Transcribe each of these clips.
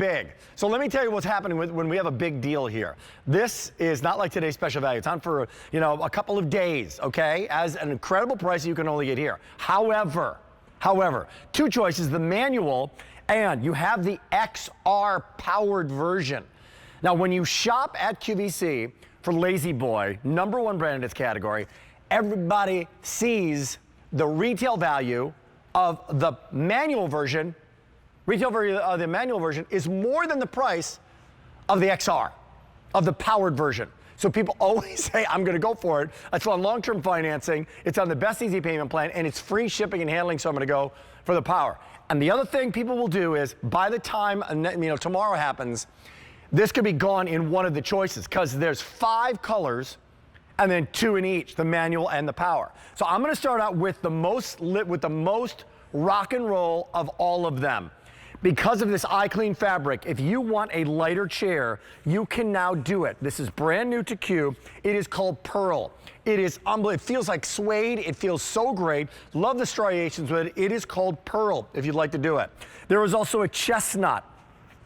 big. So let me tell you what's happening when we have a big deal here. This is not like today's special value. It's on for, you know, a couple of days, okay? As an incredible price you can only get here. However, two choices, the manual and you have the XR powered version. Now, when you shop at QVC for Lazy Boy, #1 brand in its category, everybody sees the retail value of the manual version. Retail value of the manual version is more than the price of the XR, of the powered version. So people always say, I'm gonna go for it. It's on long-term financing, it's on the best easy payment plan, and it's free shipping and handling, so I'm gonna go for the power. And the other thing people will do is, by the time tomorrow happens, this could be gone in one of the choices, because there's 5 colors, and then 2 in each, the manual and the power. So I'm gonna start out with the most rock and roll of all of them. Because of this iClean fabric, if you want a lighter chair, you can now do it. This is brand new to Q. It is called Pearl. It is unbelievable. It feels like suede. It feels so great. Love the striations with it. It is called Pearl, if you'd like to do it. There is also a chestnut,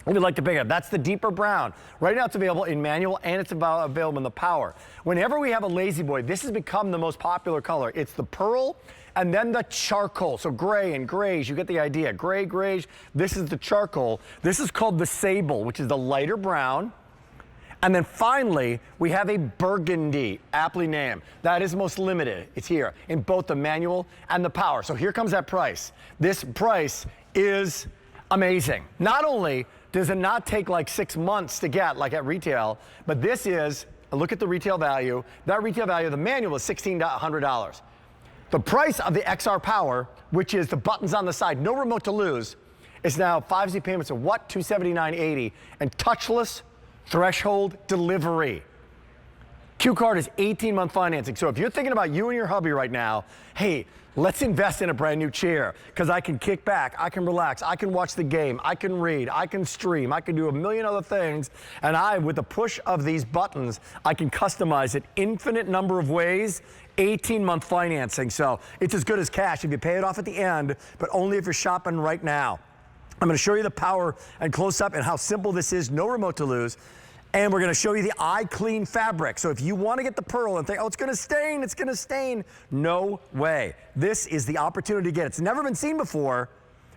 if you'd like to pick it up. That's the deeper brown. Right now it's available in manual and it's available in the power. Whenever we have a Lazy Boy, this has become the most popular color. It's the Pearl and then the charcoal. So gray and grays, you get the idea. Gray, grays, this is the charcoal. This is called the sable, which is the lighter brown. And then finally, we have a burgundy, aptly named. That is most limited. It's here in both the manual and the power. So here comes that price. This price is amazing. Not only does it not take like 6 months to get like at retail, but this is, look at the retail value. That retail value of the manual is $1,600. The price of the XR Power, which is the buttons on the side, no remote to lose, is now 5 easy payments of what? $279.80 and touchless threshold delivery. Q Card is 18-month financing. So if you're thinking about you and your hubby right now, hey, let's invest in a brand new chair because I can kick back, I can relax, I can watch the game, I can read, I can stream, I can do a million other things, and with the push of these buttons, I can customize it infinite number of ways, 18-month financing. So it's as good as cash if you pay it off at the end, but only if you're shopping right now. I'm gonna show you the power and close up and how simple this is, no remote to lose. And we're gonna show you the iClean fabric. So if you wanna get the Pearl and think, oh, it's gonna stain, no way. This is the opportunity to get it. It's never been seen before,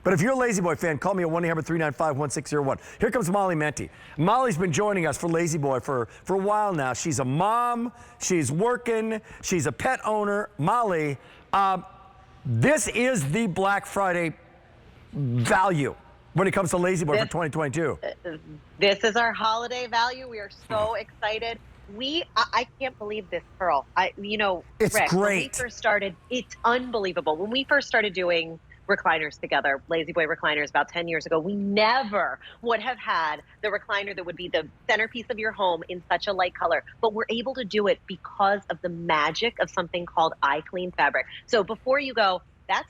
but if you're a Lazy Boy fan, call me at 1-800-395-1601. Here comes Molly Menti. Molly's been joining us for Lazy Boy for a while now. She's a mom, she's working, she's a pet owner. Molly, this is the Black Friday value when it comes to Lazy Boy for 2022. This is our holiday value. We are so excited. I can't believe this, Pearl. It's Rick, great. When we first started, it's unbelievable. When we first started doing recliners together, Lazy Boy recliners about 10 years ago, we never would have had the recliner that would be the centerpiece of your home in such a light color. But we're able to do it because of the magic of something called iClean fabric. So before you go, that's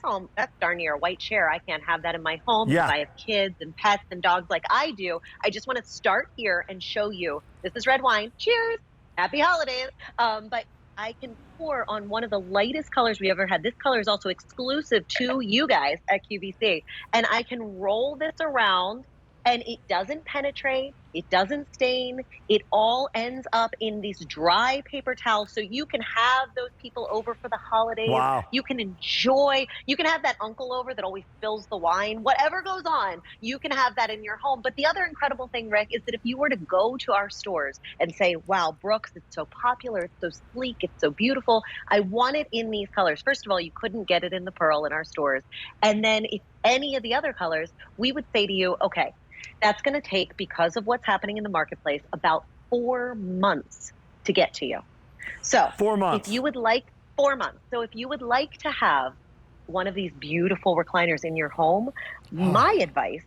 darn near a white chair. I can't have that in my home because I have kids and pets and dogs like I do. I just want to start here and show you. This is red wine. Cheers. Happy holidays. But I can pour on one of the lightest colors we ever had. This color is also exclusive to you guys at QVC. And I can roll this around and it doesn't penetrate. It doesn't stain. It all ends up in these dry paper towels. So you can have those people over for the holidays. Wow. You can enjoy. You can have that uncle over that always spills the wine. Whatever goes on, you can have that in your home. But the other incredible thing, Rick, is that if you were to go to our stores and say, wow, Brooks, it's so popular. It's so sleek. It's so beautiful. I want it in these colors. First of all, you couldn't get it in the Pearl in our stores. And then if any of the other colors, we would say to you, okay, that's going to take, because of what's happening in the marketplace, about 4 months to get to you. So 4 months. If you would like 4 months. So if you would like to have one of these beautiful recliners in your home, my advice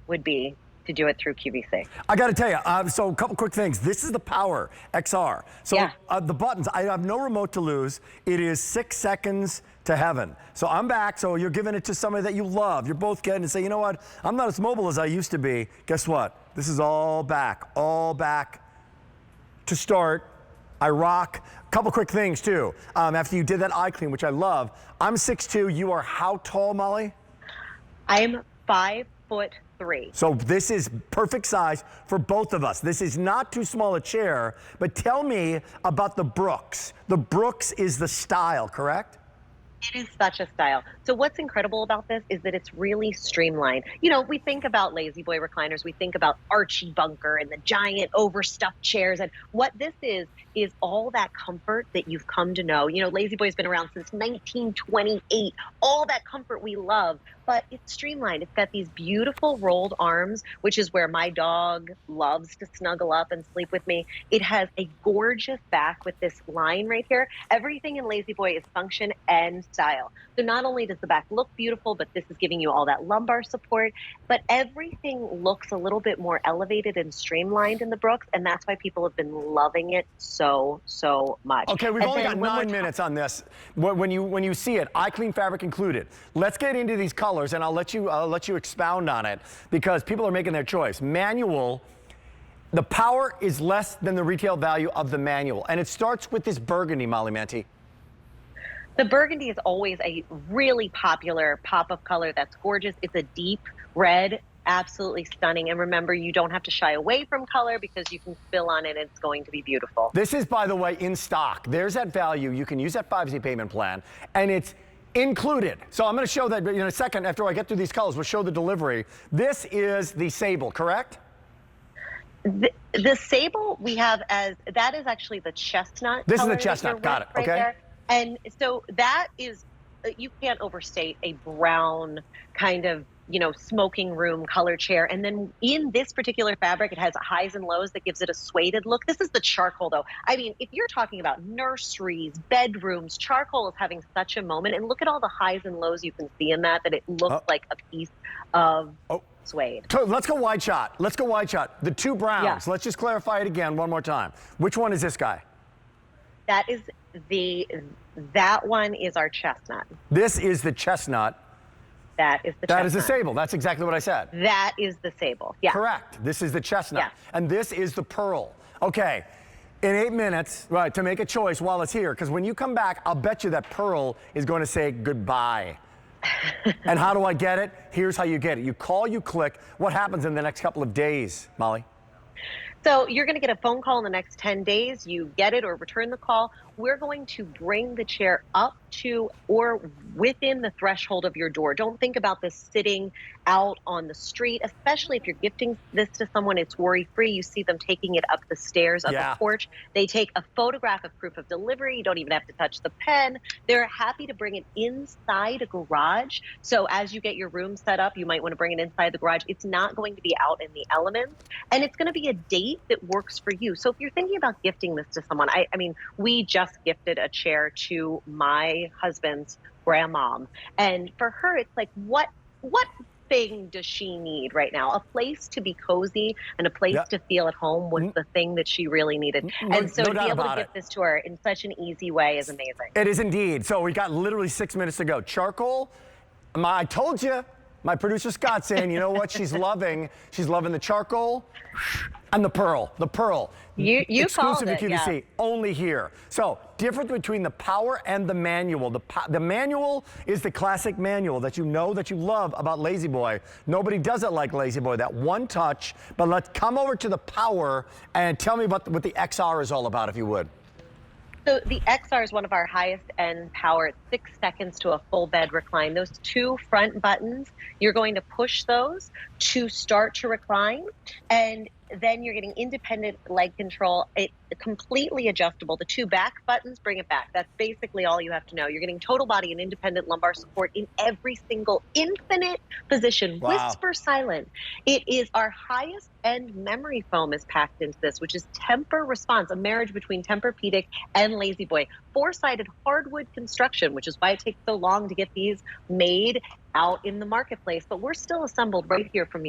would be to do it through QVC. I got to tell you, so a couple quick things. This is the Power XR. So the buttons, I have no remote to lose. It is 6 seconds to heaven. So I'm back, so you're giving it to somebody that you love. You're both getting and say, you know what, I'm not as mobile as I used to be. Guess what? This is all back to start. I rock. Couple quick things too. After you did that iClean, which I love, I'm 6'2", you are how tall, Molly? I am 5'5". 3. So this is perfect size for both of us. This is not too small a chair, but tell me about the Brooks. The Brooks is the style, correct? It is such a style. So what's incredible about this is that it's really streamlined. You know, we think about Lazy Boy recliners, we think about Archie Bunker and the giant overstuffed chairs. And what this is all that comfort that you've come to know. You know, Lazy Boy's been around since 1928. All that comfort we love, but it's streamlined. It's got these beautiful rolled arms, which is where my dog loves to snuggle up and sleep with me. It has a gorgeous back with this line right here. Everything in Lazy Boy is function and style. So not only does the back look beautiful, but this is giving you all that lumbar support, but everything looks a little bit more elevated and streamlined in the Brooks, and that's why people have been loving it so much. Okay, we've only got 9 minutes on this. When you see it, eye clean fabric included. Let's get into these colors, and I'll let you expound on it because people are making their choice. Manual. The power is less than the retail value of the manual, and it starts with this burgundy, Molly Manti. The burgundy is always a really popular pop-up color that's gorgeous. It's a deep red, absolutely stunning. And remember, you don't have to shy away from color because you can spill on it and it's going to be beautiful. This is, by the way, in stock. There's that value. You can use that 5Z payment plan, and it's included. So I'm going to show that in a second after I get through these colors. We'll show the delivery. This is the sable, correct? The sable we have as, that is actually the chestnut. This is the chestnut, got it, okay. There. And so that is, you can't overstate a brown kind of, you know, smoking room color chair. And then in this particular fabric, it has highs and lows that gives it a suede look. This is the charcoal though. I mean, if you're talking about nurseries, bedrooms, charcoal is having such a moment. And look at all the highs and lows you can see in that it looks like a piece of suede. Let's go wide shot. Let's go wide shot. The two browns. Yeah. Let's just clarify it again one more time. Which one is this guy? That is that one is our chestnut. This is the chestnut. That is the chestnut. That is the sable. That's exactly what I said. That is the sable. Yeah. Correct. This is the chestnut. Yeah. And this is the pearl. Okay. In 8 minutes, right, to make a choice while it's here, because when you come back, I'll bet you that pearl is going to say goodbye. And how do I get it? Here's how you get it. You call, you click. What happens in the next couple of days, Molly? So you're going to get a phone call in the next 10 days. You get it or return the call. We're going to bring the chair up to or within the threshold of your door. Don't think about this sitting out on the street, especially if you're gifting this to someone. It's worry-free. You see them taking it up the stairs, up the porch. They take a photograph of proof of delivery. You don't even have to touch the pen. They're happy to bring it inside a garage. So as you get your room set up, you might want to bring it inside the garage. It's not going to be out in the elements, and it's going to be a date that works for you. So if you're thinking about gifting this to someone, I mean, we just gifted a chair to my husband's grandmom, and for her, it's like, what thing does she need right now? A place to be cozy and a place to feel at home was the thing that she really needed. And so to be able to gift this to her in such an easy way is amazing. It is indeed. So we got literally 6 minutes to go. Charcoal, I told you, my producer Scott saying, you know what she's loving? She's loving the charcoal and the pearl. The pearl. You exclusive called to it, QVC, only here. So difference between the power and the manual. The manual is the classic manual that you know, that you love about Lazy Boy. Nobody does it like Lazy Boy, that one touch. But let's come over to the power and tell me about what the XR is all about, if you would. So the XR is one of our highest end power. It's 6 seconds to a full bed recline. Those two front buttons, you're going to push those to start to recline, and then you're getting independent leg control. It's completely adjustable. The two back buttons bring it back. That's basically all you have to know. You're getting total body and independent lumbar support in every single infinite position. Wow. Whisper silent. It is our highest end memory foam is packed into this, which is Temper Response, a marriage between Tempur-Pedic and Lazy Boy. 4-sided hardwood construction, which is why it takes so long to get these made out in the marketplace. But we're still assembled right here from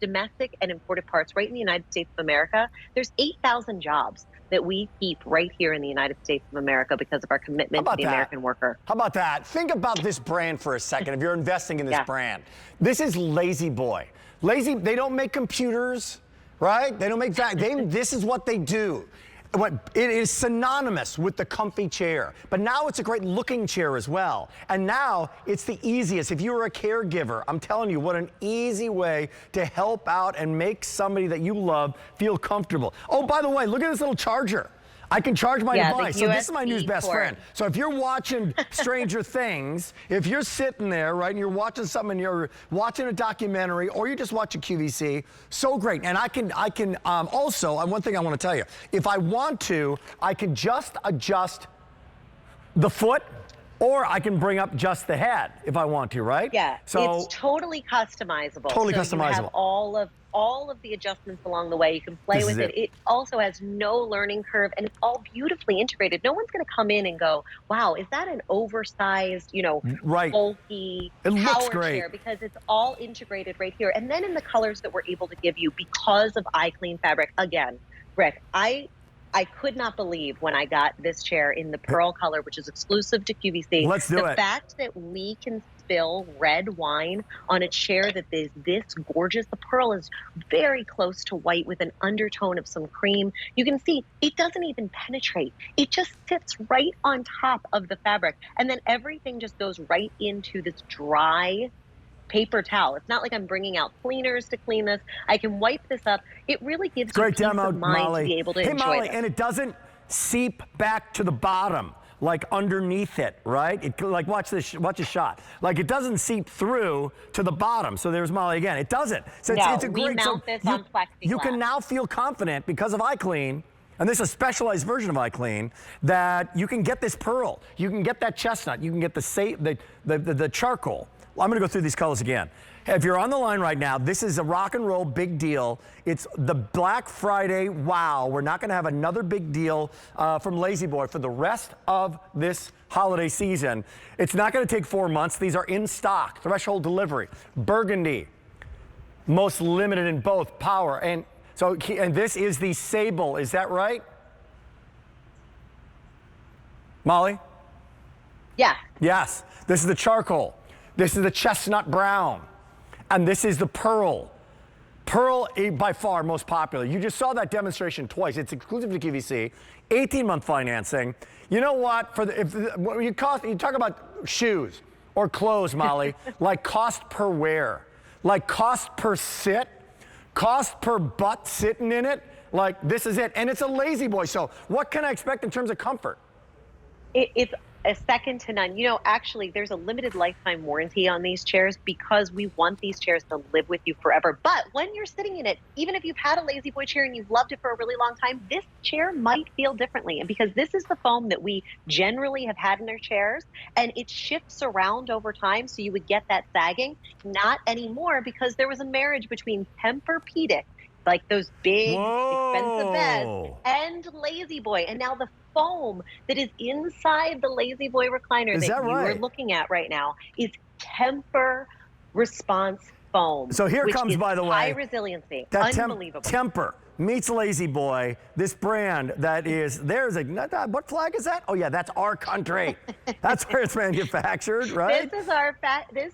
domestic and imported parts right in the United States of America. There's 8,000 jobs that we keep right here in the United States of America because of our commitment to the American worker. How about that? Think about this brand for a second. If you're investing in this brand, this is Lazy Boy. They don't make computers, right? They don't make this is what they do. It is synonymous with the comfy chair, but now it's a great looking chair as well. And now it's the easiest. If you're a caregiver, I'm telling you, what an easy way to help out and make somebody that you love feel comfortable. Oh, by the way, look at this little charger. I can charge my device. So this is my new best friend. So if you're watching Stranger Things, if you're sitting there, right, and you're watching something, you're watching a documentary, or you're just watching QVC, so great. And I can also, one thing I want to tell you, if I want to, I can just adjust the foot, or I can bring up just the head if I want to, right? Yeah, so it's totally customizable. Totally so customizable. You have all of the adjustments along the way. You can play with it. It also has no learning curve, and it's all beautifully integrated. No one's going to come in and go, wow, is that an oversized, bulky power chair? Because it's all integrated right here. And then in the colors that we're able to give you because of iClean fabric. Again, Rick, I could not believe when I got this chair in the pearl color, which is exclusive to QVC. Let's do it. The fact that we can spill red wine on a chair that is this gorgeous. The pearl is very close to white with an undertone of some cream. You can see it doesn't even penetrate. It just sits right on top of the fabric. And then everything just goes right into this dry paper towel. It's not like I'm bringing out cleaners to clean this. I can wipe this up. It really gives you peace of mind to be able to enjoy this. And it doesn't seep back to the bottom, like underneath it, right? Like watch a shot. Like it doesn't seep through to the bottom. So there's Molly again. It doesn't. So it's a great. We mount this on plexiglass. You can now feel confident because of iClean. And this is a specialized version of iClean, that you can get this pearl, you can get that chestnut, you can get the charcoal. I'm going to go through these colors again. If you're on the line right now, this is a rock and roll big deal. It's the Black Friday wow. We're not going to have another big deal from Lazy Boy for the rest of this holiday season. It's not going to take 4 months. These are in stock, threshold delivery. Burgundy, most limited in both power. And this is the sable. Is that right? Molly? Yeah. Yes. This is the charcoal. This is the chestnut brown, and this is the pearl. Pearl, by far most popular. You just saw that demonstration twice. It's exclusive to QVC, 18-month financing. You know what? When you talk about shoes or clothes, Molly, like cost per wear, like cost per sit, cost per butt sitting in it. Like this is it, and it's a Lazy Boy. So what can I expect in terms of comfort? It's a second to none. Actually, there's a limited lifetime warranty on these chairs because we want these chairs to live with you forever. But when you're sitting in it, even if you've had a Lazy Boy chair and you've loved it for a really long time, this chair might feel differently. And because this is the foam that we generally have had in our chairs, and it shifts around over time, so you would get that sagging. Not anymore, because there was a marriage between Tempur-Pedic, like those big, expensive beds, and Lazy Boy. And now the foam that is inside the Lazy Boy recliner that you are looking at right now is Tempur Response foam. So here comes, by the way, high resiliency. Unbelievable. Tempur meets Lazy Boy, this brand that is, what flag is that? Oh yeah, that's our country. That's where it's manufactured, right? This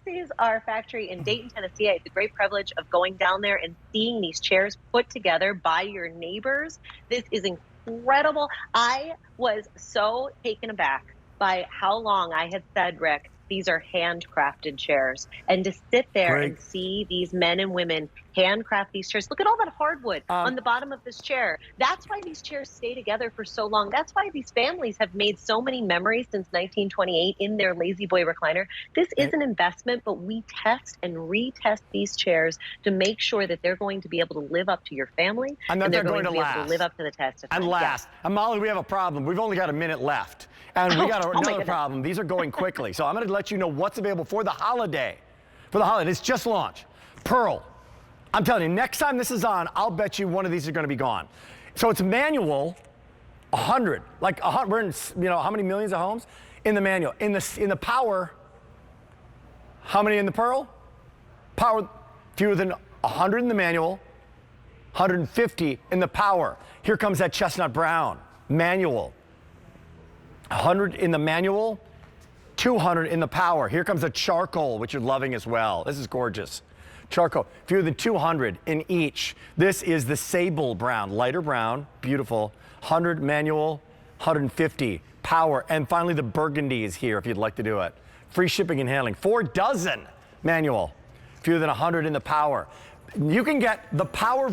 is our factory in Dayton, Tennessee. It's a great privilege of going down there and seeing these chairs put together by your neighbors. This is incredible. I was so taken aback by how long I had said, Rick, these are handcrafted chairs. And to sit there and see these men and women handcraft these chairs. Look at all that hardwood on the bottom of this chair. That's why these chairs stay together for so long. That's why these families have made so many memories since 1928 in their Lazy Boy recliner. This is an investment, but we test and retest these chairs to make sure that they're going to be able to live up to your family, and they're going to be able to live up to the test of time. And last. And Molly, we have a problem. We've only got a minute left. And we got another problem. These are going quickly. So I'm going to let you know what's available for the holiday. It's just launched. Pearl. I'm telling you, next time this is on, I'll bet you one of these are going to be gone. So it's manual, 100. Like we're in, how many millions of homes in the manual? In the power, how many in the Pearl? Power, fewer than 100 in the manual, 150 in the power. Here comes that chestnut brown, manual. 100 in the manual, 200 in the power. Here comes the charcoal, which you're loving as well. This is gorgeous. charcoal. Fewer than 200 in each. This is the sable brown, lighter brown, beautiful. 100 manual, 150 power. And finally, the burgundy is here if you'd like to do it. Free shipping and handling. 4 dozen manual. Fewer than 100 in the power. You can get the power version.